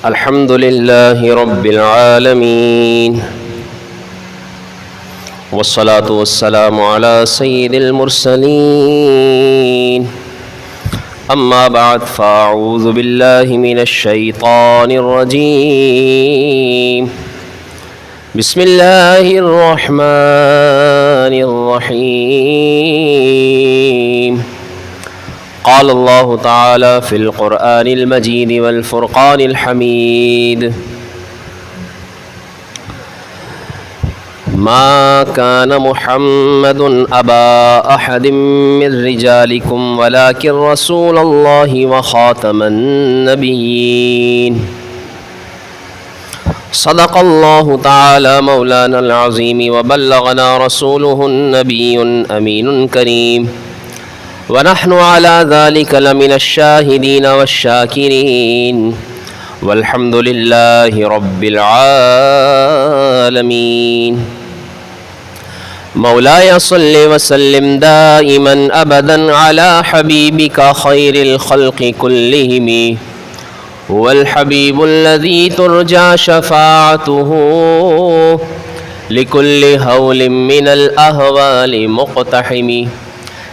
الحمد لله رب العالمين والصلاة والسلام على سيد المرسلين أما بعد فأعوذ بالله من الشيطان الرجيم بسم الله الرحمن الرحيم قال الله تعالى في القرآن المجيد والفرقان الحميد ما كان محمد أبا أحد من رجالكم ولكن رسول الله وخاتم النبيين صدق الله تعالى مولانا العظيم وبلغنا رسوله النبي الأمين الكريم ونحن على ذلك لمن الشاهدين والشاكرين والحمد لله رب العالمين مولاي صل وسلم دائما أبدا على حبيبك خير الخلق كلهم هو الحبيب الذي ترجى شفاعته لكل هول من الأهوال مقتحم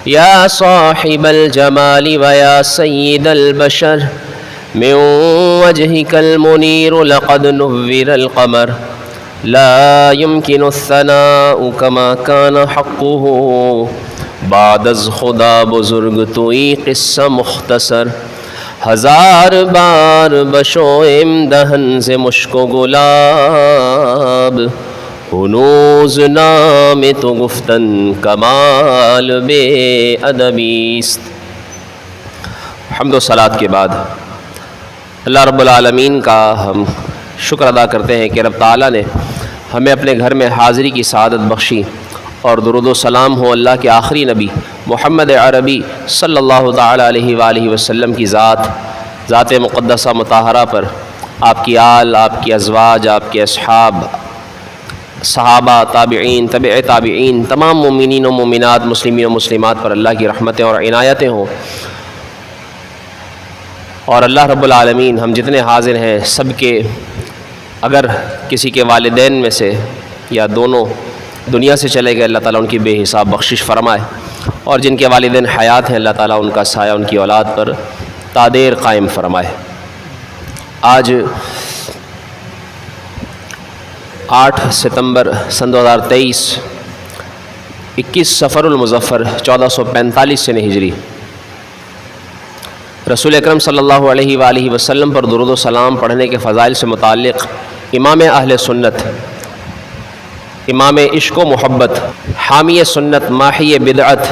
يا صاحب الجمال ويا سيد البشر من وجهك المنير لقد نور القمر لا يمكن الثناء كما كان حقه بعد از خدا بزرگ توی قصہ مختصر ہزار بار بشوئم دہن سے مشک و گلاب ہنوز نام تو گفتن کمال بے ادبیست. حمد و صلات کے بعد اللہ رب العالمین کا ہم شکر ادا کرتے ہیں کہ رب تعالیٰ نے ہمیں اپنے گھر میں حاضری کی سعادت بخشی، اور درود و سلام ہو اللہ کے آخری نبی محمد عربی صلی اللہ تعالیٰ علیہ وآلہ وسلم کی ذات مقدسہ مطہرہ پر، آپ کی آل، آپ کی ازواج، آپ کے اصحاب، صحابہ، تابعین، تبع تابعین، تمام مومنین و مومنات، مسلمین و مسلمات پر اللہ کی رحمتیں اور عنایتیں ہوں. اور اللہ رب العالمین ہم جتنے حاضر ہیں سب کے، اگر کسی کے والدین میں سے یا دونوں دنیا سے چلے گئے، اللہ تعالیٰ ان کی بے حساب بخشش فرمائے، اور جن کے والدین حیات ہیں اللہ تعالیٰ ان کا سایہ ان کی اولاد پر تادیر قائم فرمائے. آج 8 ستمبر سن 2023، 21 صفر المظفر 1445 سن ہجری، رسول اکرم صلی اللہ علیہ وآلہ وسلم پر درود و سلام پڑھنے کے فضائل سے متعلق امام اہل سنت، امام عشق و محبت، حامی سنت، ماحی بدعت،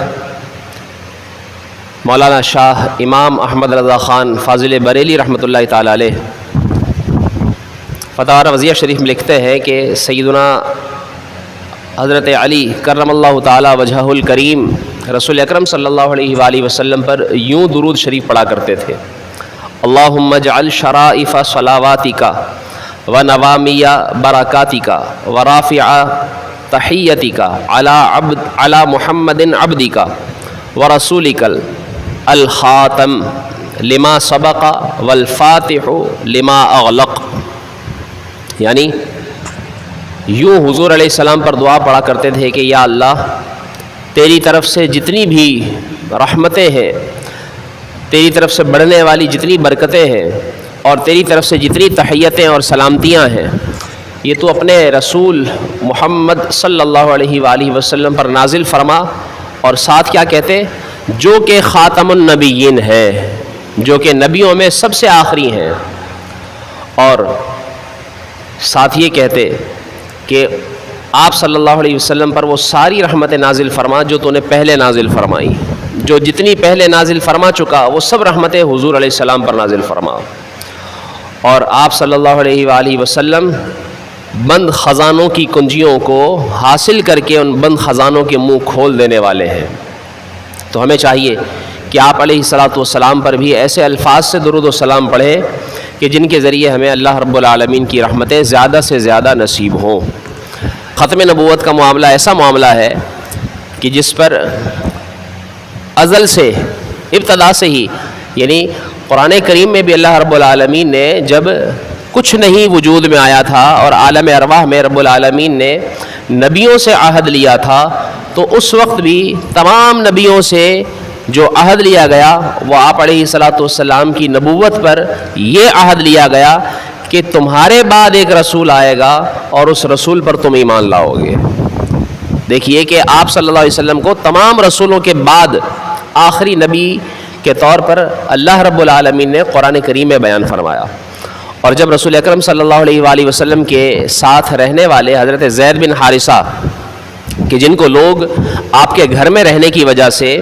مولانا شاہ امام احمد رضا خان فاضل بریلی رحمۃ اللہ تعالی علیہ فتح رضیہ شریف میں لکھتے ہیں کہ سیدنا حضرت علی کرم اللہ تعالی وجہہ الکریم رسول اکرم صلی اللہ علیہ وآلہ وسلم پر یوں درود شریف پڑھا کرتے تھے: اللہم اجعل شرائف صلواتک ونوامی برکاتک ورافع تحیتک علی محمد عبدک ورسولک الخاتم لما سبق والفاتح لما اغلق. یعنی یوں حضور علیہ السلام پر دعا پڑھا کرتے تھے کہ یا اللہ، تیری طرف سے جتنی بھی رحمتیں ہیں، تیری طرف سے بڑھنے والی جتنی برکتیں ہیں، اور تیری طرف سے جتنی تحیتیں اور سلامتیاں ہیں، یہ تو اپنے رسول محمد صلی اللہ علیہ وآلہ وسلم پر نازل فرما. اور ساتھ کیا کہتے؟ جو کہ خاتم النبیین ہے، جو کہ نبیوں میں سب سے آخری ہیں. اور ساتھ یہ کہتے کہ آپ صلی اللہ علیہ وسلم پر وہ ساری رحمتیں نازل فرما جو تو نے پہلے نازل فرمائی، جو جتنی پہلے نازل فرما چکا وہ سب رحمتیں حضور علیہ السلام پر نازل فرما. اور آپ صلی اللہ علیہ وآلہ وسلم بند خزانوں کی کنجیوں کو حاصل کر کے ان بند خزانوں کے منہ کھول دینے والے ہیں. تو ہمیں چاہیے کہ آپ علیہ الصلاۃ والسلام پر بھی ایسے الفاظ سے درود و سلام پڑھیں کہ جن کے ذریعے ہمیں اللہ رب العالمین کی رحمتیں زیادہ سے زیادہ نصیب ہوں. ختم نبوت کا معاملہ ایسا معاملہ ہے کہ جس پر ازل سے، ابتدا سے ہی، یعنی قرآن کریم میں بھی اللہ رب العالمین نے جب کچھ نہیں وجود میں آیا تھا اور عالم ارواح میں رب العالمین نے نبیوں سے عہد لیا تھا، تو اس وقت بھی تمام نبیوں سے جو عہد لیا گیا وہ آپ علیہ الصلاۃ والسلام کی نبوت پر یہ عہد لیا گیا کہ تمہارے بعد ایک رسول آئے گا اور اس رسول پر تم ایمان لاؤ گے۔ دیکھیے کہ آپ صلی اللہ علیہ وسلم کو تمام رسولوں کے بعد آخری نبی کے طور پر اللہ رب العالمین نے قرآن کریم میں بیان فرمایا۔ اور جب رسول اکرم صلی اللہ علیہ وآلہ وسلم کے ساتھ رہنے والے حضرت زید بن حارثہ کہ جن کو لوگ آپ کے گھر میں رہنے کی وجہ سے،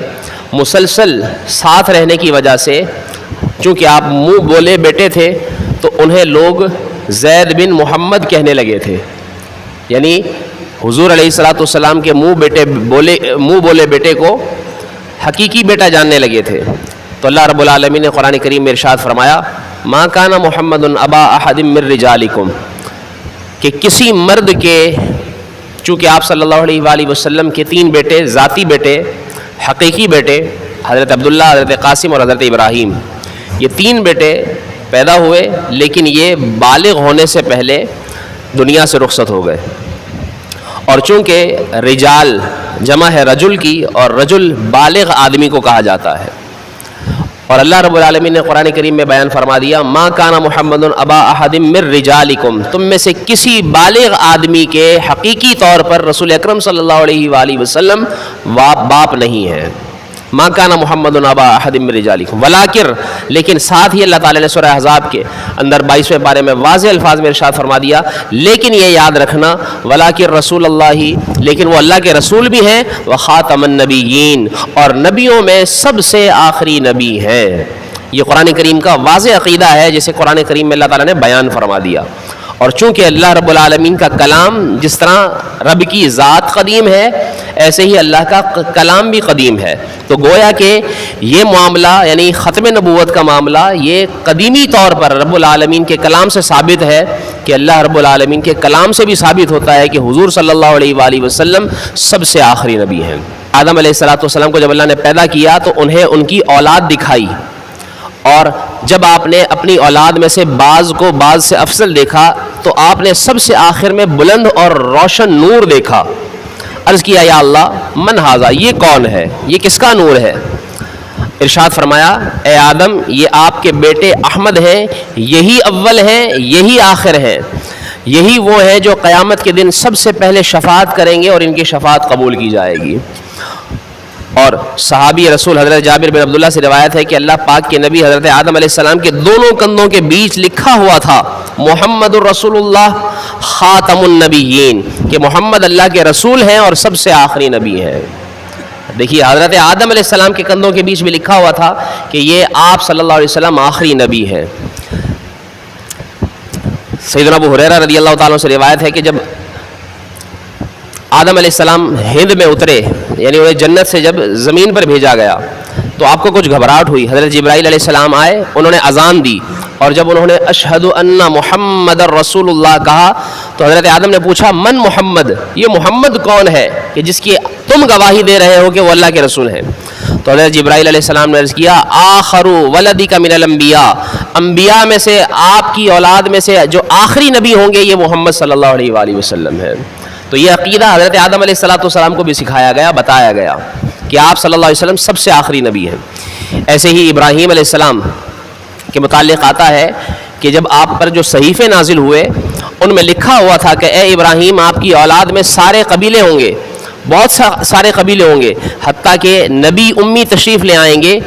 مسلسل ساتھ رہنے کی وجہ سے، چونکہ آپ منہ بولے بیٹے تھے تو انہیں لوگ زید بن محمد کہنے لگے تھے، یعنی حضور علیہ الصلاۃ والسلام کے منہ بولے بیٹے کو حقیقی بیٹا جاننے لگے تھے۔ تو اللہ رب العالمین نے قرآن کریم میں ارشاد فرمایا ما کان محمد ابا احد من رجالکم، کہ کسی مرد کے، چونکہ آپ صلی اللہ علیہ وآلہ وسلم کے 3 بیٹے، ذاتی بیٹے، حقیقی بیٹے، حضرت عبداللہ، حضرت قاسم اور حضرت ابراہیم، یہ 3 بیٹے پیدا ہوئے، لیکن یہ بالغ ہونے سے پہلے دنیا سے رخصت ہو گئے۔ اور چونکہ رجال جمع ہے رجل کی، اور رجل بالغ آدمی کو کہا جاتا ہے، اور اللہ رب العالمین نے قرآن کریم میں بیان فرما دیا ما کان محمد ابا احد من رجالکم، تم میں سے کسی بالغ آدمی کے حقیقی طور پر رسول اکرم صلی اللہ علیہ وآلہ وسلم باپ نہیں ہے۔ ما کان محمد ابا احد من رجالکم ولکن، لیکن ساتھ ہی اللہ تعالیٰ نے سورہ احزاب کے اندر 22ویں پارے میں واضح الفاظ میں ارشاد فرما دیا لیکن یہ یاد رکھنا ولکن رسول اللہ، لیکن وہ اللہ کے رسول بھی ہیں، وخاتم النبیین، اور نبیوں میں سب سے آخری نبی ہیں۔ یہ قرآن کریم کا واضح عقیدہ ہے جسے قرآن کریم میں اللہ تعالیٰ نے بیان فرما دیا۔ اور چونکہ اللہ رب العالمین کا کلام جس طرح رب کی ذات قدیم ہے، ایسے ہی اللہ کا کلام بھی قدیم ہے، تو گویا کہ یہ معاملہ یعنی ختم نبوت کا معاملہ یہ قدیمی طور پر رب العالمین کے کلام سے ثابت ہے کہ اللہ رب العالمین کے کلام سے بھی ثابت ہوتا ہے کہ حضور صلی اللہ علیہ وآلہ وسلم سب سے آخری نبی ہیں۔ آدم علیہ السلام کو جب اللہ نے پیدا کیا تو انہیں ان کی اولاد دکھائی، اور جب آپ نے اپنی اولاد میں سے بعض کو بعض سے افضل دیکھا تو آپ نے سب سے آخر میں بلند اور روشن نور دیکھا۔ عرض کیا یا اللہ من ھذا، یہ کون ہے، یہ کس کا نور ہے؟ ارشاد فرمایا اے آدم یہ آپ کے بیٹے احمد ہیں، یہی اول ہیں، یہی آخر ہیں، یہی وہ ہیں جو قیامت کے دن سب سے پہلے شفاعت کریں گے اور ان کی شفاعت قبول کی جائے گی۔ اور صحابی رسول حضرت جابر بن عبداللہ سے روایت ہے کہ اللہ پاک کے نبی حضرت آدم علیہ السلام کے دونوں کندھوں کے بیچ لکھا ہوا تھا محمد الرسول اللہ خاتم النبیین، کہ محمد اللہ کے رسول ہیں اور سب سے آخری نبی ہیں۔ دیکھیے حضرت آدم علیہ السلام کے کندھوں کے بیچ میں لکھا ہوا تھا کہ یہ آپ صلی اللہ علیہ وسلم آخری نبی ہیں۔ سیدنا ابو ہریرہ رضی اللہ تعالیٰ سے روایت ہے کہ جب آدم علیہ السلام ہند میں اترے، یعنی انہیں جنت سے جب زمین پر بھیجا گیا تو آپ کو کچھ گھبراہٹ ہوئی، حضرت جبرائیل علیہ السلام آئے، انہوں نے اذان دی، اور جب انہوں نے اشہد ان محمد رسول اللہ کہا تو حضرت آدم نے پوچھا من محمد، یہ محمد کون ہے کہ جس کی تم گواہی دے رہے ہو کہ وہ اللہ کے رسول ہیں؟ تو حضرت جبرائیل علیہ السلام نے عرض کیا آخر ولدک من الانبیاء، انبیاء میں سے آپ کی اولاد میں سے جو آخری نبی ہوں گے یہ محمد صلی اللہ علیہ وآلہ وسلم ہے۔ تو یہ عقیدہ حضرت آدم علیہ السلام کو بھی سکھایا گیا، بتایا گیا کہ آپ صلی اللہ علیہ وسلم سب سے آخری نبی ہیں۔ ایسے ہی ابراہیم علیہ السلام کے متعلق آتا ہے کہ جب آپ پر جو صحیفے نازل ہوئے ان میں لکھا ہوا تھا کہ اے ابراہیم آپ کی اولاد میں سارے قبیلے ہوں گے، بہت سارے قبیلے ہوں گے، حتیٰ کہ نبی امی تشریف لے آئیں گے۔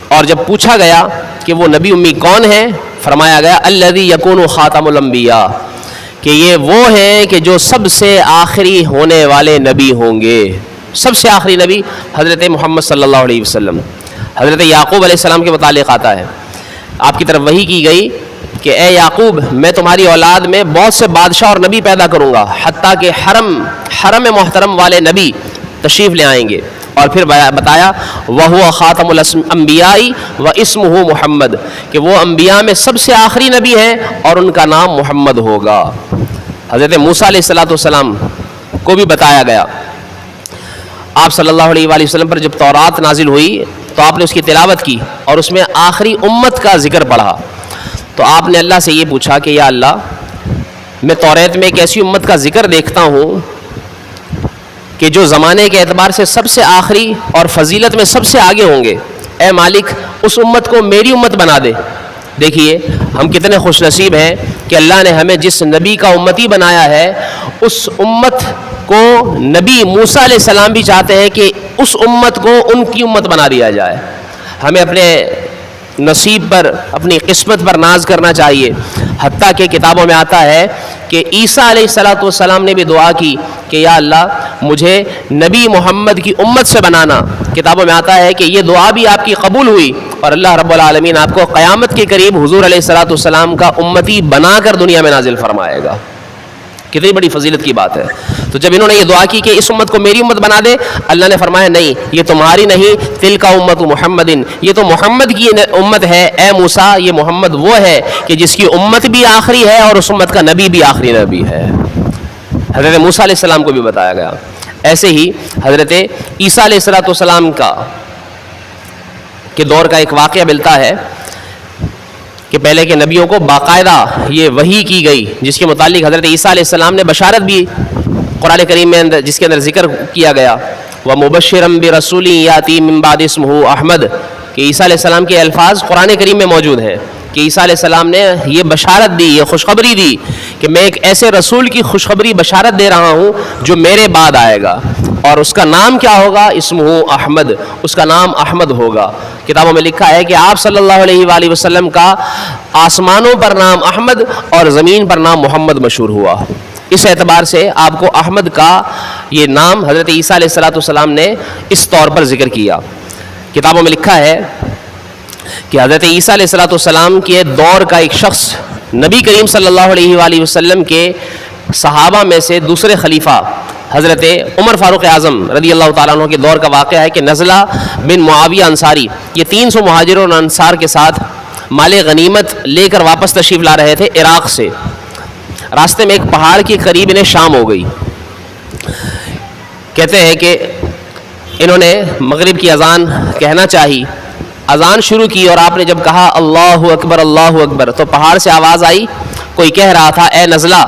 اور جب پوچھا گیا کہ وہ نبی امی کون ہیں، فرمایا گیا الذی یکون خاتم الانبیاء، کہ یہ وہ ہیں کہ جو سب سے آخری ہونے والے نبی ہوں گے۔ سب سے آخری نبی حضرت محمد صلی اللہ علیہ وسلم۔ حضرت یعقوب علیہ السلام کے متعلق آتا ہے، آپ کی طرف وحی کی گئی کہ اے یعقوب میں تمہاری اولاد میں بہت سے بادشاہ اور نبی پیدا کروں گا، حتیٰ کہ حرم محترم والے نبی تشریف لے آئیں گے۔ اور پھر بتایا وَهُوَ خَاتَمُ الْأَنْبِيَاءِ وَاسْمُهُ محمد، کہ وہ انبیاء میں سب سے آخری نبی ہیں اور ان کا نام محمد ہوگا۔ حضرت موسیٰ علیہ السلام کو بھی بتایا گیا، آپ صلی اللہ علیہ وآلہ وسلم پر جب تورات نازل ہوئی تو آپ نے اس کی تلاوت کی اور اس میں آخری امت کا ذکر پڑھا، تو آپ نے اللہ سے یہ پوچھا کہ یا اللہ میں توریت میں ایک ایسی امت کا ذکر دیکھتا ہوں کہ جو زمانے کے اعتبار سے سب سے آخری اور فضیلت میں سب سے آگے ہوں گے، اے مالک اس امت کو میری امت بنا دے۔ دیکھیے ہم کتنے خوش نصیب ہیں کہ اللہ نے ہمیں جس نبی کا امتی بنایا ہے، اس امت کو نبی موسیٰ علیہ السلام بھی چاہتے ہیں کہ اس امت کو ان کی امت بنا دیا جائے۔ ہمیں اپنے نصیب پر، اپنی قسمت پر ناز کرنا چاہیے، حتیٰ کہ کتابوں میں آتا ہے کہ عیسیٰ علیہ السلام نے بھی دعا کی کہ یا اللہ مجھے نبی محمد کی امت سے بنانا۔ کتابوں میں آتا ہے کہ یہ دعا بھی آپ کی قبول ہوئی اور اللہ رب العالمین آپ کو قیامت کے قریب حضور علیہ السلام کا امتی بنا کر دنیا میں نازل فرمائے گا۔ کتنی بڑی فضیلت کی بات ہے۔ تو جب انہوں نے یہ دعا کی کہ اس امت کو میری امت بنا دے، اللہ نے فرمایا نہیں، یہ تمہاری نہیں، تلک امت محمد، یہ تو محمد کی امت ہے۔ اے موسیٰ یہ محمد وہ ہے کہ جس کی امت بھی آخری ہے اور اس امت کا نبی بھی آخری نبی ہے۔ حضرت موسیٰ علیہ السلام کو بھی بتایا گیا۔ ایسے ہی حضرت عیسیٰ علیہ السلام کے دور کا ایک واقعہ ملتا ہے کہ پہلے کے نبیوں کو باقاعدہ یہ وحی کی گئی، جس کے متعلق حضرت عیسیٰ علیہ السلام نے بشارت بھی قرآن کریم میں جس کے اندر ذکر کیا گیا، وَمُبَشِّرًا بِرَسُولٍ يَأْتِي مِن بَعْدِ اسْمُهُ احمد، کہ عیسیٰ علیہ السلام کے الفاظ قرآن کریم میں موجود ہیں کہ عیسیٰ علیہ السلام نے یہ بشارت دی، یہ خوشخبری دی کہ میں ایک ایسے رسول کی خوشخبری بشارت دے رہا ہوں جو میرے بعد آئے گا، اور اس کا نام کیا ہوگا؟ اسمہ احمد، اس کا نام احمد ہوگا۔ کتابوں میں لکھا ہے کہ آپ صلی اللہ علیہ وآلہ وسلم کا آسمانوں پر نام احمد اور زمین پر نام محمد مشہور ہوا۔ اس اعتبار سے آپ کو احمد کا یہ نام حضرت عیسیٰ علیہ السلام نے اس طور پر ذکر کیا۔ کتابوں میں لکھا ہے کہ حضرت عیسیٰ علیہ السلام کے دور کا ایک شخص نبی کریم صلی اللہ علیہ وآلہ وسلم کے صحابہ میں سے دوسرے خلیفہ حضرت عمر فاروق اعظم رضی اللہ تعالیٰ عنہ کے دور کا واقعہ ہے کہ نزلہ بن معاویہ انصاری یہ 300 مہاجروں اور انصار کے ساتھ مال غنیمت لے کر واپس تشریف لا رہے تھے عراق سے۔ راستے میں ایک پہاڑ کے قریب انہیں شام ہو گئی۔ کہتے ہیں کہ انہوں نے مغرب کی اذان کہنا چاہی، اذان شروع کی اور آپ نے جب کہا اللہ اکبر اللہ اکبر تو پہاڑ سے آواز آئی، کوئی کہہ رہا تھا اے نزلہ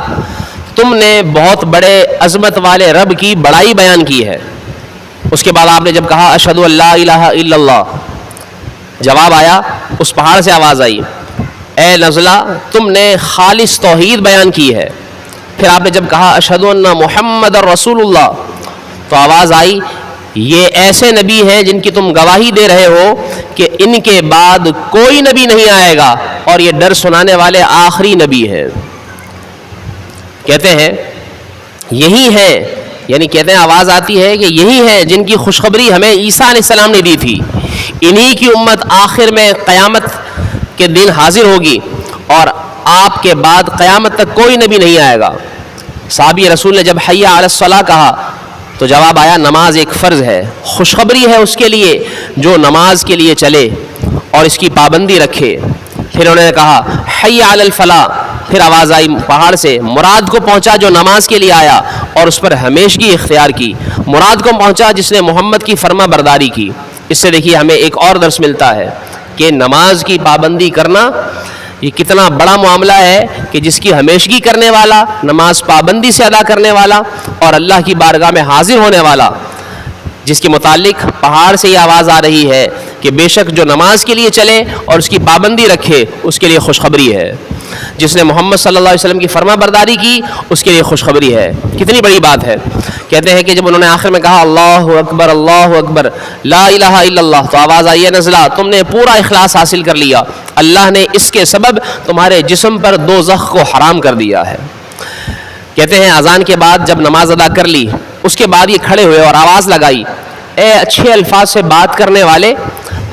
تم نے بہت بڑے عظمت والے رب کی بڑائی بیان کی ہے۔ اس کے بعد آپ نے جب کہا اشہدو ان لا الہ الا اللہ، جواب آیا، اس پہاڑ سے آواز آئی اے نزلہ تم نے خالص توحید بیان کی ہے۔ پھر آپ نے جب کہا اشہدو ان محمد رسول اللہ تو آواز آئی یہ ایسے نبی ہیں جن کی تم گواہی دے رہے ہو کہ ان کے بعد کوئی نبی نہیں آئے گا اور یہ ڈر سنانے والے آخری نبی ہیں۔ کہتے ہیں یہی ہیں، یعنی کہتے ہیں آواز آتی ہے کہ یہی ہیں جن کی خوشخبری ہمیں عیسیٰ علیہ السلام نے دی تھی، انہی کی امت آخر میں قیامت کے دن حاضر ہوگی اور آپ کے بعد قیامت تک کوئی نبی نہیں آئے گا۔ صحابی رسول نے جب حی علی الصلاۃ کہا تو جواب آیا نماز ایک فرض ہے، خوشخبری ہے اس کے لیے جو نماز کے لیے چلے اور اس کی پابندی رکھے۔ پھر انہوں نے کہا حی علی الفلاح، پھر آواز آئی پہاڑ سے مراد کو پہنچا جو نماز کے لیے آیا اور اس پر ہمیشگی اختیار کی، مراد کو پہنچا جس نے محمد کی فرما برداری کی۔ اس سے دیکھیے ہمیں ایک اور درس ملتا ہے کہ نماز کی پابندی کرنا یہ کتنا بڑا معاملہ ہے کہ جس کی ہمیشگی کرنے والا، نماز پابندی سے ادا کرنے والا اور اللہ کی بارگاہ میں حاضر ہونے والا، جس کے متعلق پہاڑ سے یہ آواز آ رہی ہے کہ بے شک جو نماز کے لیے چلے اور اس کی پابندی رکھے اس کے لیے خوشخبری ہے، جس نے محمد صلی اللہ علیہ وسلم کی فرما برداری کی اس کے لیے خوشخبری ہے۔ کتنی بڑی بات ہے۔ کہتے ہیں کہ جب انہوں نے آخر میں کہا اللہ اکبر لا الہ الا اللہ تو آواز آئی ہے نزلہ تم نے پورا اخلاص حاصل کر لیا، اللہ نے اس کے سبب تمہارے جسم پر دوزخ کو حرام کر دیا ہے۔ کہتے ہیں اذان کے بعد جب نماز ادا کر لی اس کے بعد یہ کھڑے ہوئے اور آواز لگائی اے اچھے الفاظ سے بات کرنے والے،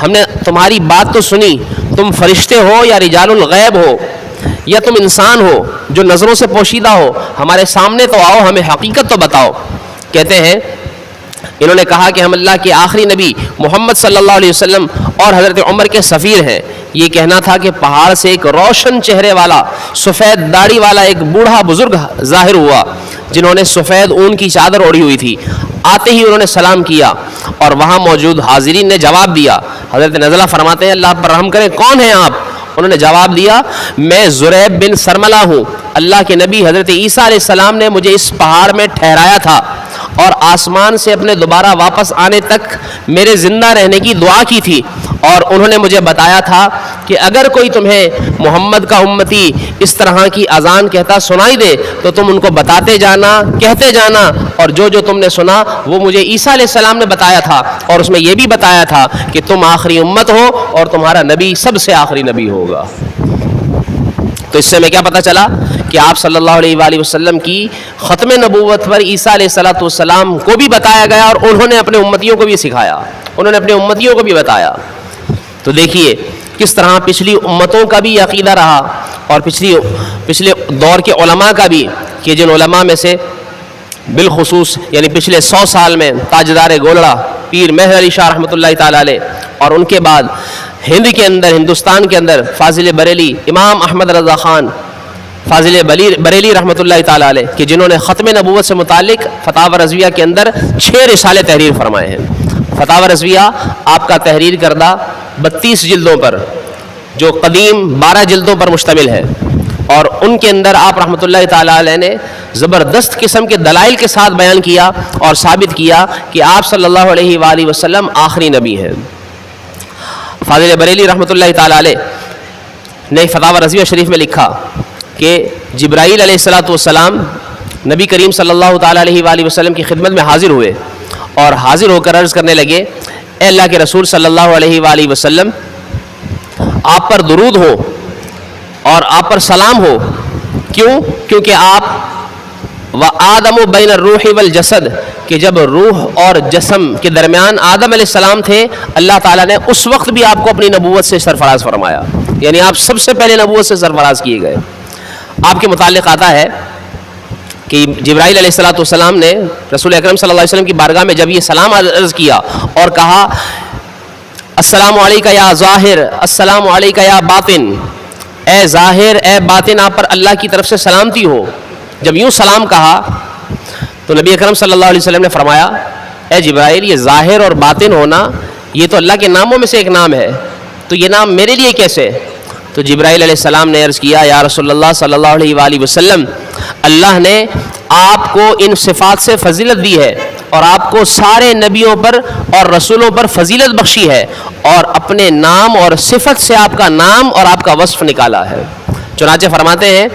ہم نے تمہاری بات تو سنی، تم فرشتے ہو یا رجال الغیب ہو یا تم انسان ہو جو نظروں سے پوشیدہ ہو، ہمارے سامنے تو آؤ، ہمیں حقیقت تو بتاؤ۔ کہتے ہیں انہوں نے کہا کہ ہم اللہ کے آخری نبی محمد صلی اللہ علیہ وسلم اور حضرت عمر کے سفیر ہیں۔ یہ کہنا تھا کہ پہاڑ سے ایک روشن چہرے والا سفید داڑھی والا ایک بوڑھا بزرگ ظاہر ہوا جنہوں نے سفید اون کی چادر اوڑھی ہوئی تھی۔ آتے ہی انہوں نے سلام کیا اور وہاں موجود حاضرین نے جواب دیا۔ حضرت نزلہ فرماتے ہیں اللہ پر رحم کریں کون ہیں آپ؟ انہوں نے جواب دیا میں زریب بن سرملہ ہوں، اللہ کے نبی حضرت عیسیٰ علیہ السلام نے مجھے اس پہاڑ میں ٹھہرایا تھا اور آسمان سے اپنے دوبارہ واپس آنے تک میرے زندہ رہنے کی دعا کی تھی، اور انہوں نے مجھے بتایا تھا کہ اگر کوئی تمہیں محمد کا امتی اس طرح کی اذان کہتا سنائی دے تو تم ان کو بتاتے جانا، کہتے جانا، اور جو جو تم نے سنا وہ مجھے عیسیٰ علیہ السلام نے بتایا تھا، اور اس میں یہ بھی بتایا تھا کہ تم آخری امت ہو اور تمہارا نبی سب سے آخری نبی ہوگا۔ تو اس سے ہمیں کیا پتہ چلا کہ آپ صلی اللہ علیہ وآلہ وسلم کی ختم نبوت پر عیسیٰ علیہ السلام کو بھی بتایا گیا، اور انہوں نے اپنے امتیوں کو بھی سکھایا، انہوں نے اپنے امتیوں کو بھی بتایا۔ تو دیکھیے کس طرح پچھلی امتوں کا بھی عقیدہ رہا، اور پچھلے دور کے علماء کا بھی، کہ جن علماء میں سے بالخصوص یعنی پچھلے 100 سال میں تاجدار گولڑا پیر مہر علی شاہ رحمۃ اللہ تعالیٰ علیہ، اور ان کے بعد ہندوستان کے اندر فاضل بریلی امام احمد رضا خان فاضل بریلی رحمۃ اللہ تعالیٰ علیہ، کہ جنہوں نے ختم نبوت سے متعلق فتاوی رضویہ کے اندر 6 رسالے تحریر فرمائے ہیں۔ فتاوی رضویہ آپ کا تحریر کردہ 32 جلدوں پر، جو قدیم 12 جلدوں پر مشتمل ہے، اور ان کے اندر آپ رحمۃ اللہ تعالیٰ علیہ نے زبردست قسم کے دلائل کے ساتھ بیان کیا اور ثابت کیا کہ آپ صلی اللہ علیہ وآلہ وسلم آخری نبی ہیں۔ فاضل بریلی رحمۃ اللہ تعالیٰ علیہ نے فتاوی رضویہ شریف میں لکھا کہ جبرائیل علیہ السلام نبی کریم صلی اللہ تعالیٰ علیہ وآلہ وسلم کی خدمت میں حاضر ہوئے، اور حاضر ہو کر عرض کرنے لگے اے اللہ کے رسول صلی اللہ علیہ وآلہ وسلم، آپ پر درود ہو اور آپ پر سلام ہو، کیوں؟ کیونکہ آپ وآدم بین الروح والجسد، کہ جب روح اور جسم کے درمیان آدم علیہ السلام تھے، اللہ تعالیٰ نے اس وقت بھی آپ کو اپنی نبوت سے سرفراز فرمایا، یعنی آپ سب سے پہلے نبوت سے سرفراز کیے گئے۔ آپ کے متعلق آتا ہے کہ جبرائیل علیہ السلام نے رسول اکرم صلی اللہ علیہ وسلم کی بارگاہ میں جب یہ سلام عرض کیا اور کہا السلام علیکہ یا ظاہر، السلام علیکہ یا باطن، اے ظاہر اے باطن، آپ پر اللہ کی طرف سے سلامتی ہو، جب یوں سلام کہا تو نبی اکرم صلی اللہ علیہ وسلم نے فرمایا اے جبرائیل، یہ ظاہر اور باطن ہونا یہ تو اللہ کے ناموں میں سے ایک نام ہے، تو یہ نام میرے لیے کیسے؟ تو جبرائیل علیہ السلام نے عرض کیا یا رسول اللہ صلی اللہ علیہ وآلہ وسلم، اللہ نے آپ کو ان صفات سے فضیلت دی ہے، اور آپ کو سارے نبیوں پر اور رسولوں پر فضیلت بخشی ہے، اور اپنے نام اور صفت سے آپ کا نام اور آپ کا وصف نکالا ہے۔ چنانچہ فرماتے ہیں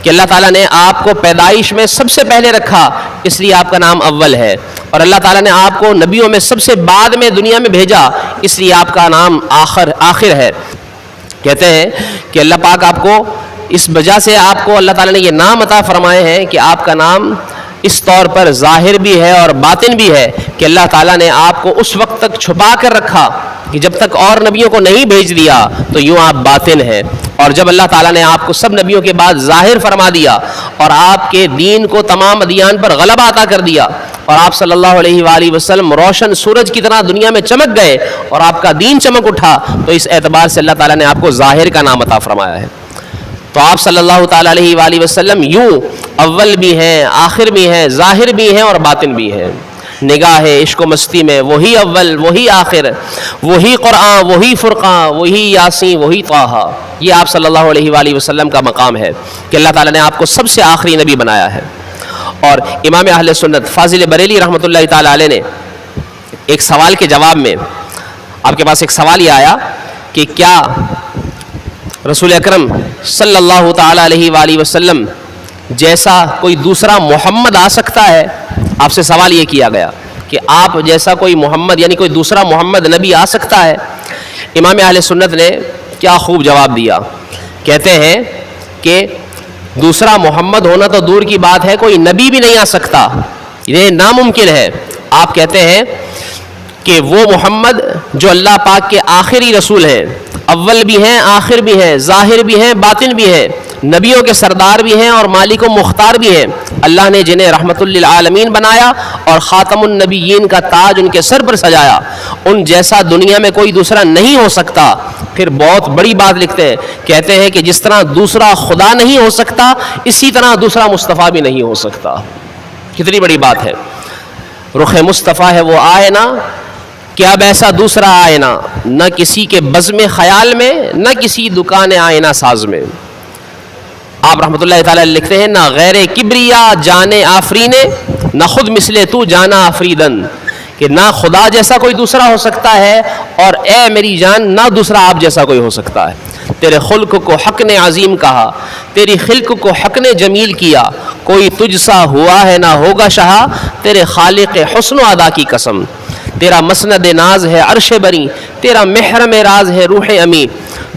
کہ اللہ تعالیٰ نے آپ کو پیدائش میں سب سے پہلے رکھا، اس لیے آپ کا نام اول ہے، اور اللہ تعالیٰ نے آپ کو نبیوں میں سب سے بعد میں دنیا میں بھیجا، اس لیے آپ کا نام آخر ہے۔ کہتے ہیں کہ اللہ پاک آپ کو اس وجہ سے آپ کو اللہ تعالیٰ نے یہ نام عطا فرمائے ہیں کہ آپ کا نام اس طور پر ظاہر بھی ہے اور باطن بھی ہے کہ اللہ تعالیٰ نے آپ کو اس وقت تک چھپا کر رکھا کہ جب تک اور نبیوں کو نہیں بھیج دیا تو یوں آپ باطن ہیں، اور جب اللہ تعالیٰ نے آپ کو سب نبیوں کے بعد ظاہر فرما دیا اور آپ کے دین کو تمام ادیان پر غلبہ عطا کر دیا، اور آپ صلی اللہ علیہ وآلہ وسلم روشن سورج کی طرح دنیا میں چمک گئے اور آپ کا دین چمک اٹھا، تو اس اعتبار سے اللہ تعالیٰ نے آپ کو ظاہر کا نام عطا فرمایا ہے۔ تو آپ صلی اللہ تعالیٰ علیہ وآلہ وسلم یوں اول بھی ہیں، آخر بھی ہیں، ظاہر بھی ہیں اور باطن بھی ہیں۔ نگاہ عشق و مستی میں وہی اول وہی آخر، وہی قرآن وہی فرقان وہی یاسین وہی طٰہٰ، یہ آپ صلی اللہ علیہ وآلہ وسلم کا مقام ہے کہ اللہ تعالیٰ نے آپ کو سب سے آخری نبی بنایا ہے۔ اور امام اہل سنت فاضل بریلی رحمۃ اللہ تعالیٰ علیہ نے ایک سوال کے جواب میں، آپ کے پاس ایک سوال یہ آیا کہ کیا رسول اکرم صلی اللہ تعالیٰ علیہ وآلہ وسلم جیسا کوئی دوسرا محمد آ سکتا ہے؟ آپ سے سوال یہ کیا گیا کہ آپ جیسا کوئی محمد یعنی کوئی دوسرا محمد نبی آ سکتا ہے؟ امام اہل سنت نے کیا خوب جواب دیا، کہتے ہیں کہ دوسرا محمد ہونا تو دور کی بات ہے، کوئی نبی بھی نہیں آ سکتا، یہ ناممکن ہے۔ آپ کہتے ہیں کہ وہ محمد جو اللہ پاک کے آخری رسول ہیں، اول بھی ہیں، آخر بھی ہیں، ظاہر بھی ہیں، باطن بھی ہیں، نبیوں کے سردار بھی ہیں اور مالک و مختار بھی ہیں، اللہ نے جنہیں رحمت للعالمین بنایا اور خاتم النبیین کا تاج ان کے سر پر سجایا، ان جیسا دنیا میں کوئی دوسرا نہیں ہو سکتا۔ پھر بہت بڑی بات لکھتے ہیں، کہتے ہیں کہ جس طرح دوسرا خدا نہیں ہو سکتا، اسی طرح دوسرا مصطفیٰ بھی نہیں ہو سکتا۔ کتنی بڑی بات ہے، رخ مصطفیٰ ہے وہ آئینہ کہ اب ایسا دوسرا آئینہ نہ کسی کے بزم خیال میں نہ کسی دکان آئینہ ساز میں. آپ رحمۃ اللہ تعالی لکھتے ہیں نہ غیر کبریا جانے آفرینے نہ خود مثل تو جانا آفریدن، کہ نہ خدا جیسا کوئی دوسرا ہو سکتا ہے اور اے میری جان نہ دوسرا آپ جیسا کوئی ہو سکتا ہے. تیرے خلق کو حق نے عظیم کہا، تیری خلق کو حق نے جمیل کیا، کوئی تجھ سا ہوا ہے نہ ہوگا شہا، تیرے خالق حسن و ادا کی قسم. تیرا مسند ناز ہے عرش بری، تیرا محرم راز ہے روح امی،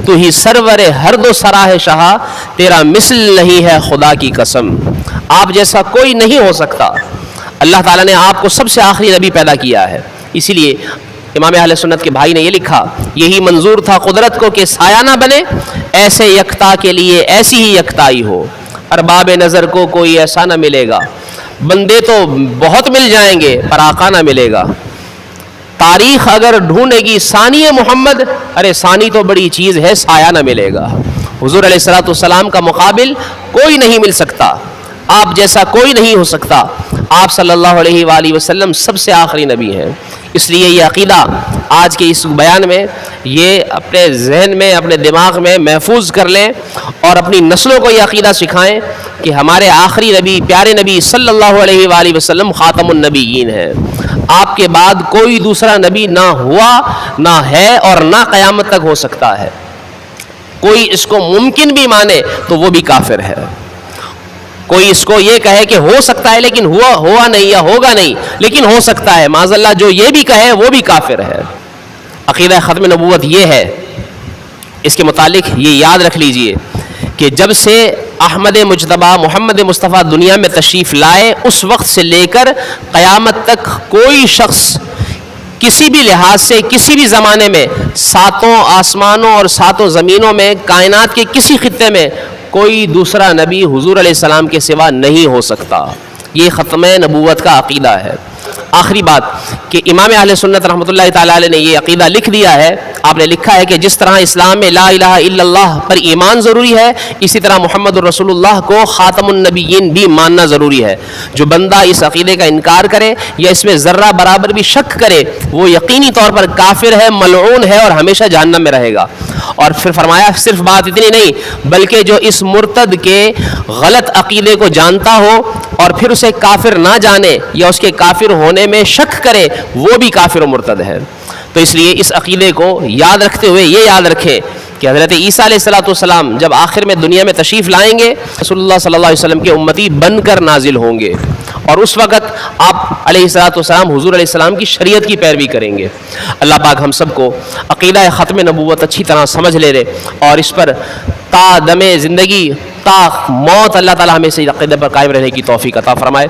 تو ہی سرور ہر دو سراہ شہا، تیرا مثل نہیں ہے خدا کی قسم. آپ جیسا کوئی نہیں ہو سکتا. اللہ تعالیٰ نے آپ کو سب سے آخری نبی پیدا کیا ہے. اسی لیے امام اہل سنت کے بھائی نے یہ لکھا، یہی منظور تھا قدرت کو کہ سایہ نہ بنے، ایسے یکتا کے لیے ایسی ہی یکتائی ہو. ارباب نظر کو کوئی ایسا نہ ملے گا، بندے تو بہت مل جائیں گے پر آقا نہ ملے گا. تاریخ اگر ڈھونڈے گی ثانی محمد، ارے ثانی تو بڑی چیز ہے، سایہ نہ ملے گا. حضور علیہ الصلوۃ والسلام کا مقابل کوئی نہیں مل سکتا، آپ جیسا کوئی نہیں ہو سکتا. آپ صلی اللہ علیہ وآلہ وسلم سب سے آخری نبی ہیں. اس لیے یہ عقیدہ آج کے اس بیان میں یہ اپنے ذہن میں اپنے دماغ میں محفوظ کر لیں اور اپنی نسلوں کو یہ عقیدہ سکھائیں کہ ہمارے آخری نبی پیارے نبی صلی اللہ علیہ وآلہ وسلم خاتم النبیین ہیں. آپ کے بعد کوئی دوسرا نبی نہ ہوا نہ ہے اور نہ قیامت تک ہو سکتا ہے. کوئی اس کو ممکن بھی مانے تو وہ بھی کافر ہے. کوئی اس کو یہ کہے کہ ہو سکتا ہے لیکن ہوا نہیں یا ہوگا نہیں لیکن ہو سکتا ہے، معاذ اللہ جو یہ بھی کہے وہ بھی کافر ہے. عقیدہ ختم نبوت یہ ہے. اس کے متعلق یہ یاد رکھ لیجئے کہ جب سے احمد مجتبیٰ محمد مصطفیٰ دنیا میں تشریف لائے اس وقت سے لے کر قیامت تک کوئی شخص کسی بھی لحاظ سے کسی بھی زمانے میں ساتوں آسمانوں اور ساتوں زمینوں میں کائنات کے کسی خطے میں کوئی دوسرا نبی حضور علیہ السلام کے سوا نہیں ہو سکتا. یہ ختم نبوت کا عقیدہ ہے. آخری بات کہ امام اہل سنت رحمۃ اللہ تعالی علیہ نے یہ عقیدہ لکھ دیا ہے. آپ نے لکھا ہے کہ جس طرح اسلام میں لا الہ الا اللہ پر ایمان ضروری ہے، اسی طرح محمد الرسول اللہ کو خاتم النبیین بھی ماننا ضروری ہے. جو بندہ اس عقیدے کا انکار کرے یا اس میں ذرہ برابر بھی شک کرے وہ یقینی طور پر کافر ہے، ملعون ہے اور ہمیشہ جہنم میں رہے گا. اور پھر فرمایا صرف بات اتنی نہیں بلکہ جو اس مرتد کے غلط عقیدے کو جانتا ہو اور پھر اسے کافر نہ جانے یا اس کے کافر ہونے میں شک کرے وہ بھی کافر و مرتد ہے. تو اس لیے اس عقیدے کو یاد رکھتے ہوئے یہ یاد رکھیں کہ حضرت عیسیٰ علیہ السلام جب آخر میں دنیا میں تشریف لائیں گے رسول اللہ صلی اللہ علیہ وسلم کے امتی بن کر نازل ہوں گے اور اس وقت آپ علیہ السلام حضور علیہ السلام کی شریعت کی پیروی کریں گے. اللہ پاک ہم سب کو عقیدہ ختم نبوت اچھی طرح سمجھ لے رہے اور اس پر تا دم زندگی تا موت اللہ تعالی ہمیں اس عقیدے پر قائم رہنے کی توفیق عطا فرمائے.